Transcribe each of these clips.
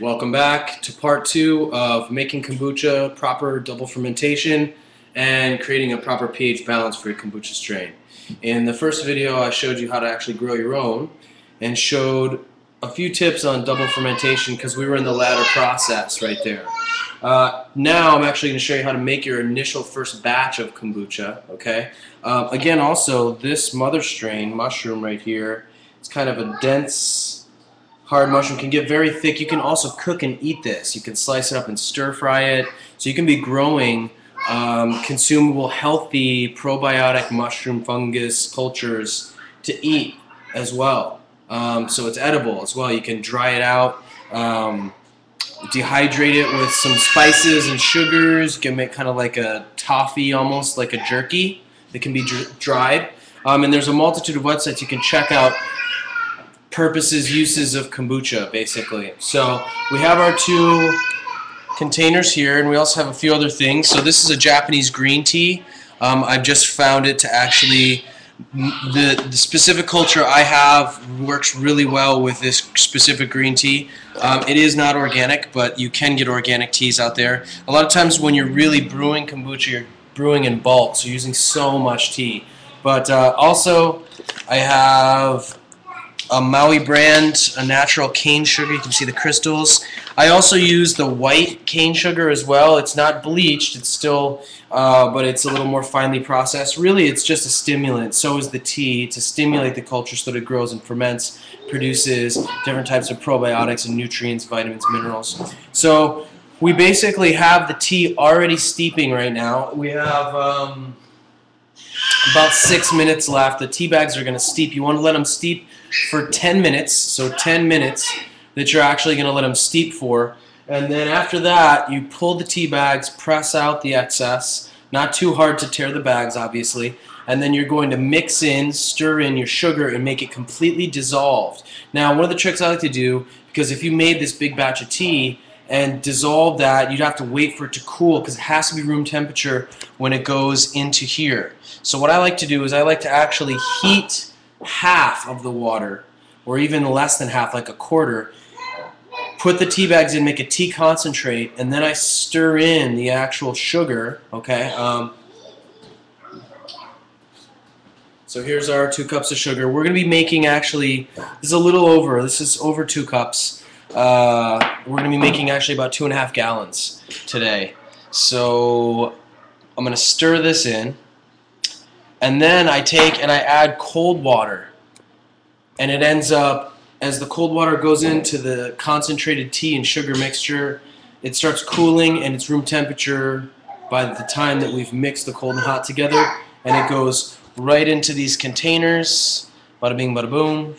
Welcome back to part 2 of making kombucha, proper double fermentation, and creating a proper pH balance for your kombucha strain. In the first video I showed you how to actually grow your own and showed a few tips on double fermentation because we were in the latter process right there. Now I'm actually going to show you how to make your initial first batch of kombucha. Okay. Again, also this mother strain mushroom right here, it's kind of a dense hard mushroom, can get very thick. You can also cook and eat this. You can slice it up and stir fry it. So you can be growing consumable, healthy, probiotic mushroom fungus cultures to eat as well. So it's edible as well. You can dry it out, dehydrate it with some spices and sugars. You can make kind of like a toffee, almost like a jerky that can be dried. And there's a multitude of websites you can check out purposes, uses of kombucha, basically. So we have our 2 containers here, and we also have a few other things. So this is a Japanese green tea. I've just found it to actually, the specific culture I have works really well with this specific green tea. It is not organic, but you can get organic teas out there. A lot of times when you're really brewing kombucha, you're brewing in bulk, so you're using so much tea. But also I have a Maui brand, a natural cane sugar. You can see the crystals. I also use the white cane sugar as well. It's not bleached. It's still, but it's a little more finely processed. Really, it's just a stimulant. So is the tea to stimulate the culture so that it grows and ferments, produces different types of probiotics and nutrients, vitamins, minerals. So we basically have the tea already steeping right now. We have about 6 minutes left. The tea bags are going to steep. You want to let them steep for 10 minutes, so 10 minutes that you're actually going to let them steep for. And then after that, you pull the tea bags, press out the excess, not too hard to tear the bags, obviously, and then you're going to mix in, stir in your sugar and make it completely dissolved. Now, one of the tricks I like to do, because if you made this big batch of tea and dissolve that, you'd have to wait for it to cool because it has to be room temperature when it goes into here. So what I like to do is I like to actually heat half of the water, or even less than half, like a quarter, put the tea bags in, make a tea concentrate, and then I stir in the actual sugar. Okay, so here's our 2 cups of sugar. We're going to be making, actually, this is over 2 cups. We're going to be making actually about 2.5 gallons today. So I'm going to stir this in. And then I take and I add cold water, and it ends up, as the cold water goes into the concentrated tea and sugar mixture, it starts cooling and it's room temperature by the time that we've mixed the cold and hot together, and it goes right into these containers, bada bing bada boom,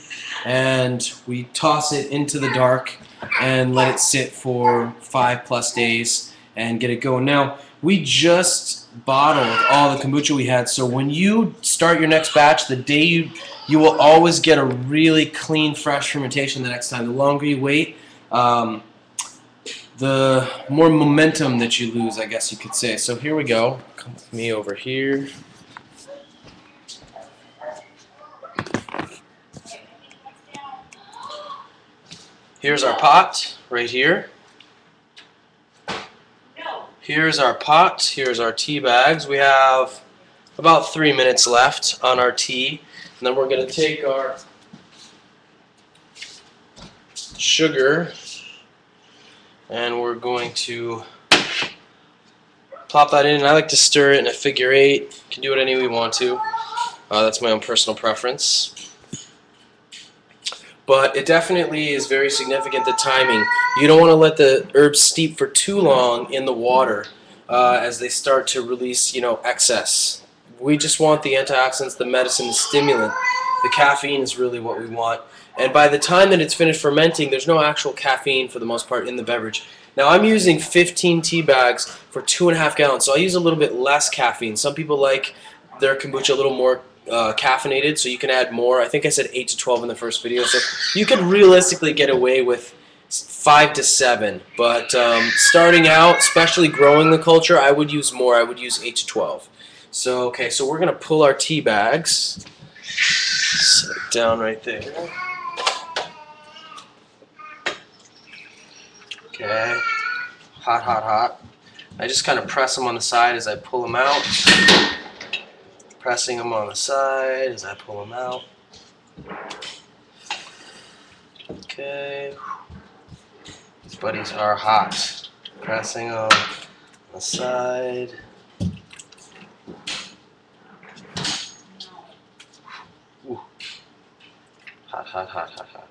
and we toss it into the dark and let it sit for 5+ days and get it going. Now, we just bottled all the kombucha we had, so when you start your next batch, the day you will always get a really clean, fresh fermentation the next time. The longer you wait, the more momentum that you lose, I guess you could say. So here we go. Come with me over here. Here's our pot right here. Here's our pot, here's our tea bags. We have about 3 minutes left on our tea. And then we're going to take our sugar and we're going to plop that in. And I like to stir it in a figure 8. You can do it any way you want to. That's my own personal preference. But it definitely is very significant, the timing. You don't want to let the herbs steep for too long in the water as they start to release, excess. We just want the antioxidants, the medicine, the stimulant. The caffeine is really what we want. And by the time that it's finished fermenting, there's no actual caffeine for the most part in the beverage. Now I'm using 15 tea bags for 2.5 gallons, so I use a little bit less caffeine. Some people like their kombucha a little more caffeinated, so you can add more. I think I said 8 to 12 in the first video, so you could realistically get away with 5 to 7, but starting out, especially growing the culture, I would use more. I would use 8 to 12. So okay, so we're gonna pull our tea bags, set it down right there. Okay, hot, hot, hot. I just kind of press them on the side as I pull them out. Pressing them on the side as I pull them out. Okay, these buddies are hot. Pressing them on the side. Ooh. Hot, hot, hot, hot, hot.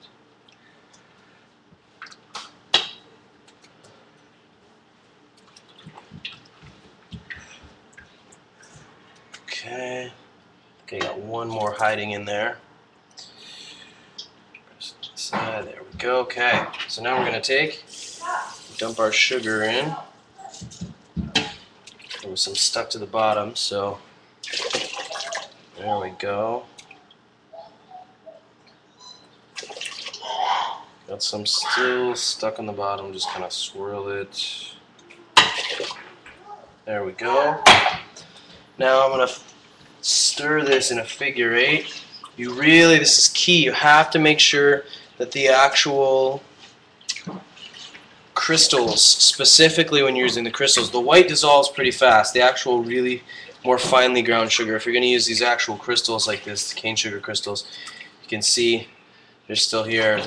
Okay, got one more hiding in there. Press on the side, there we go. Okay, so now we're going to dump our sugar in. There was some stuck to the bottom, so there we go. Got some still stuck on the bottom, just kind of swirl it. There we go. Now I'm going to stir this in a figure 8. This is key, you have to make sure that the actual crystals, specifically when you're using the crystals, the white dissolves pretty fast. The actual really more finely ground sugar, if you're going to use these actual crystals like this, cane sugar crystals, you can see they're still here.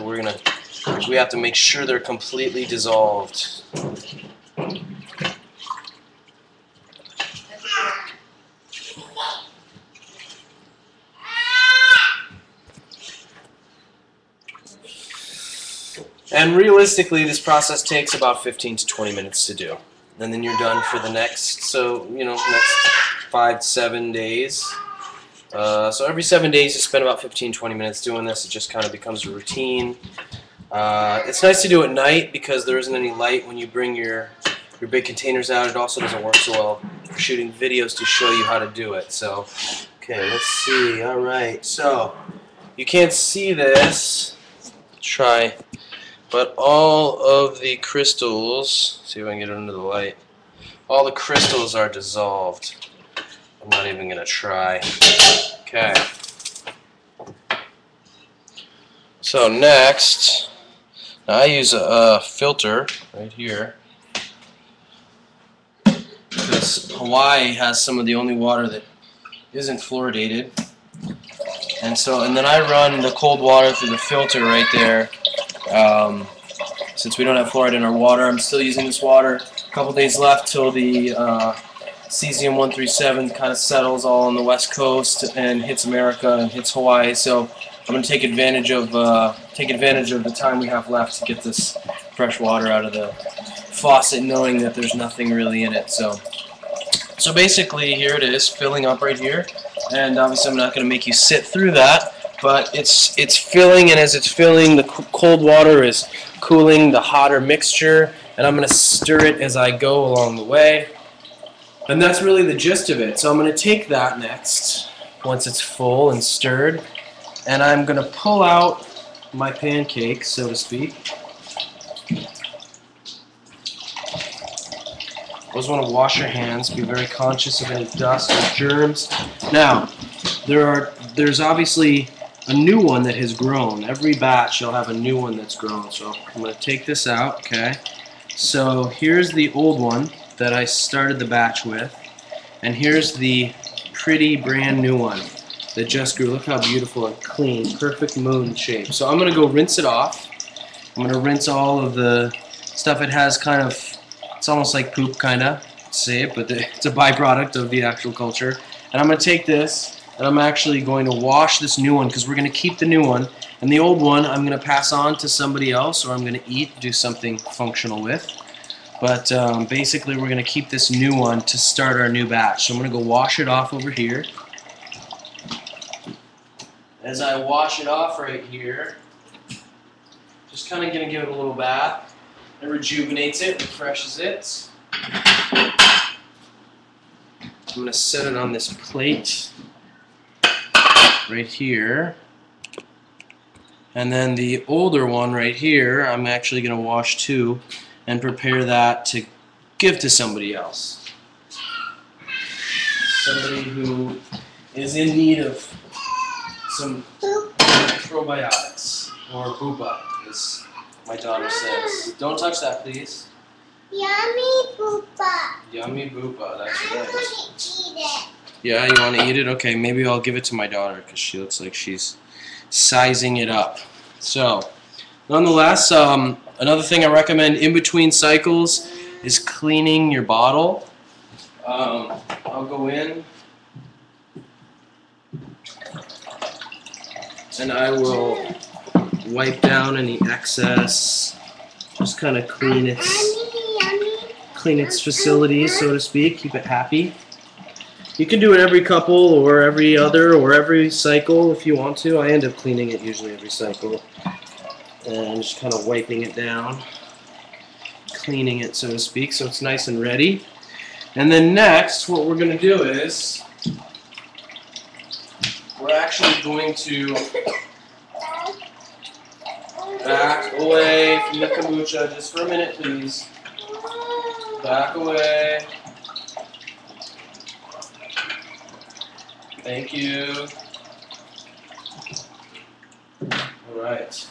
We have to make sure they're completely dissolved. And realistically, this process takes about 15 to 20 minutes to do. And then you're done for the next, next 5 to 7 days. So every 7 days you spend about 15-20 minutes doing this. It just kind of becomes a routine. It's nice to do at night because there isn't any light when you bring your big containers out. It also doesn't work so well for shooting videos to show you how to do it. So, okay, let's see. All right, so you can't see this. Try. But all of the crystals, see if I can get it under the light, all the crystals are dissolved. I'm not even going to try. Okay. So next, now I use a filter right here. Because Hawaii has some of the only water that isn't fluoridated. And then I run the cold water through the filter right there. Since we don't have fluoride in our water, I'm still using this water. A couple days left till the cesium-137 kind of settles all on the west coast and hits America and hits Hawaii. So I'm going to take advantage of the time we have left to get this fresh water out of the faucet, knowing that there's nothing really in it. So basically, here it is, filling up right here. And obviously, I'm not going to make you sit through that. But it's filling, and as it's filling, the cold water is cooling the hotter mixture, and I'm going to stir it as I go along the way. And that's really the gist of it. So I'm going to take that next, once it's full and stirred, and I'm going to pull out my pancake, so to speak. Always want to wash your hands, be very conscious of any dust or germs. Now, there's obviously a new one that has grown. Every batch you'll have a new one that's grown. So I'm going to take this out, okay? So here's the old one that I started the batch with, and here's the pretty brand new one that just grew. Look how beautiful and clean, perfect moon shape. So I'm going to go rinse it off. I'm going to rinse all of the stuff it has. Kind of, it's almost like poop, kind of, say it, but it's a byproduct of the actual culture. And I'm going to take this, and I'm actually going to wash this new one because we're going to keep the new one, and the old one I'm going to pass on to somebody else, or I'm going to eat, do something functional with. But basically we're going to keep this new one to start our new batch. So I'm going to go wash it off over here. As I wash it off right here, just kind of going to give it a little bath. It rejuvenates it, refreshes it. I'm going to set it on this plate right here, and then the older one right here I'm actually going to wash too and prepare that to give to somebody else, somebody who is in need of some probiotics, or bupa as my daughter says. Don't touch that, please. Yummy poopa. Yummy boopa, that's I right. want to eat it. Yeah, you want to eat it? Okay, maybe I'll give it to my daughter because she looks like she's sizing it up. So, nonetheless, another thing I recommend in between cycles is cleaning your bottle. I'll go in and I will wipe down any excess, just kind of clean its facilities, so to speak, keep it happy. You can do it every couple or every other or every cycle if you want to. I end up cleaning it usually every cycle and just kind of wiping it down, cleaning it, so to speak, so it's nice and ready. And then next, what we're going to do is we're actually going to back away from the kombucha just for a minute, please. Back away. Thank you. Alright.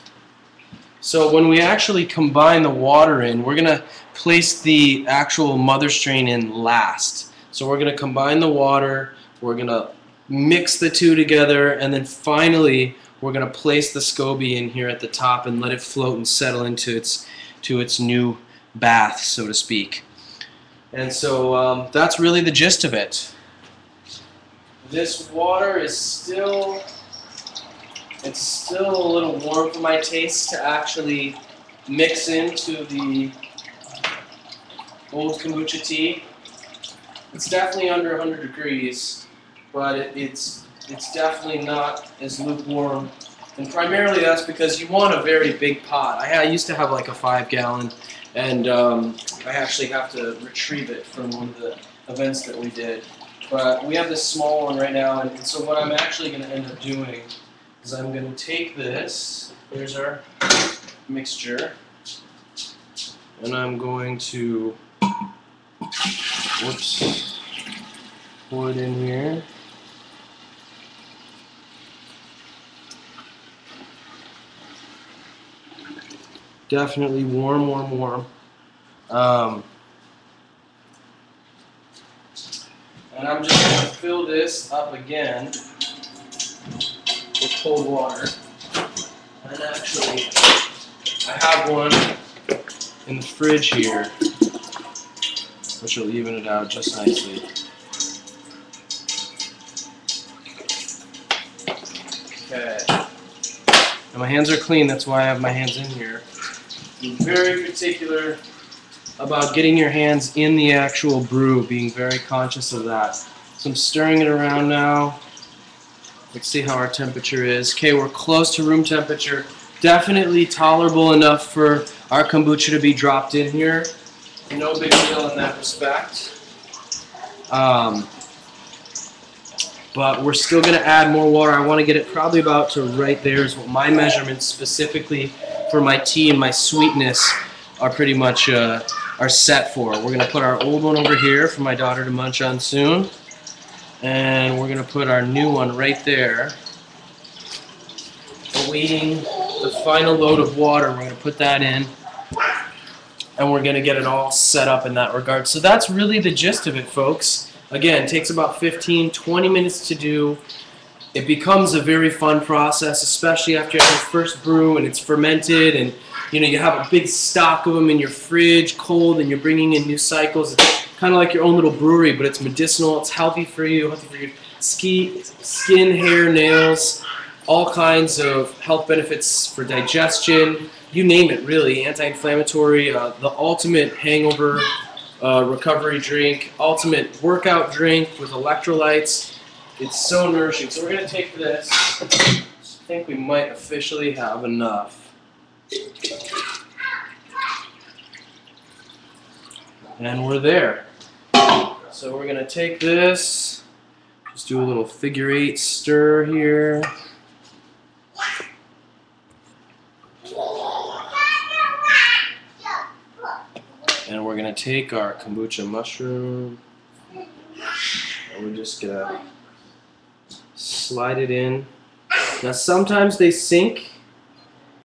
So when we actually combine the water in, we're going to place the actual mother strain in last. So we're going to combine the water, we're going to mix the two together, and then finally we're going to place the SCOBY in here at the top and let it float and settle into its new bath, so to speak. And so that's really the gist of it. This water is still a little warm for my taste to actually mix into the old kombucha tea. It's definitely under 100 degrees, but it's definitely not as lukewarm. And primarily that's because you want a very big pot. I used to have like a 5-gallon, and I actually have to retrieve it from one of the events that we did. But we have this small one right now, and so what I'm actually going to end up doing is I'm going to take this, here's our mixture, and I'm going to, whoops, pour it in here. Definitely warm, warm, warm. And I'm just going to fill this up again with cold water. And actually, I have one in the fridge here, which will even it out just nicely. Okay. And my hands are clean, that's why I have my hands in here. I'm very particular about getting your hands in the actual brew, being very conscious of that. So I'm stirring it around now. Let's see how our temperature is. Okay, we're close to room temperature. Definitely tolerable enough for our kombucha to be dropped in here. No big deal in that respect. But we're still going to add more water. I want to get it probably about to right there is what my measurements specifically for my tea and my sweetness are pretty much are set for. We're going to put our old one over here for my daughter to munch on soon. And we're going to put our new one right there, awaiting the final load of water. We're going to put that in, and we're going to get it all set up in that regard. So that's really the gist of it, folks. Again, it takes about 15-20 minutes to do. It becomes a very fun process, especially after you have your first brew and it's fermented, and you have a big stock of them in your fridge, cold, and you're bringing in new cycles. It's kind of like your own little brewery, but it's medicinal. It's healthy for you, healthy for your skin, hair, nails, all kinds of health benefits for digestion. You name it, really. Anti-inflammatory, the ultimate hangover recovery drink, ultimate workout drink with electrolytes. It's so nourishing. So we're going to take this. I think we might officially have enough. And we're there. So we're going to take this, just do a little figure-8 stir here. And we're going to take our kombucha mushroom, and we're just going to slide it in. Now sometimes they sink